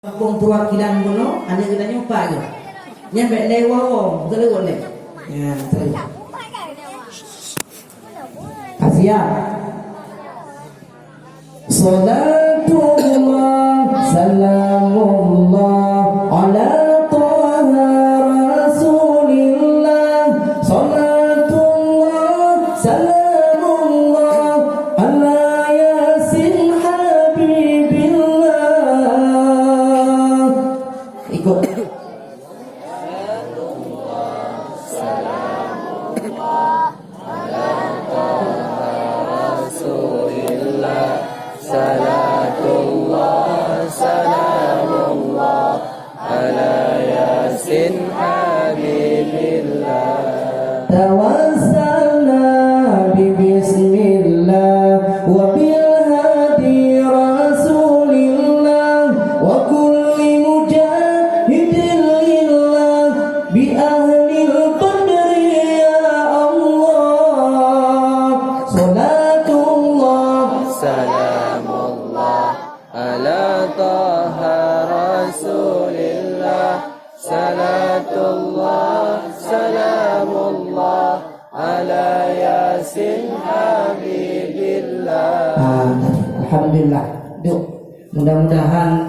Kung perwakilan kuno, ada kita nyoba aja. Nyampe lewa wong, betul boleh. Ya, betul. Asia. Salatullah, salamullah ala Taha Rasulillah. Salatullah, salamullah ala Yasin Habibillah. Ikut. Salatullah, salamullah ala Yasin Habibillah. Tawassalna bi bismillah wa bil hadi rasulillah wa kulli mujahidin lillah bi ahlil qadri ya Allah. Salatullah, Salamullah ala Taha Rasulillah. Salatullah, salamullah ala Yasin Habibillah. Alhamdulillah. Mudah-mudahan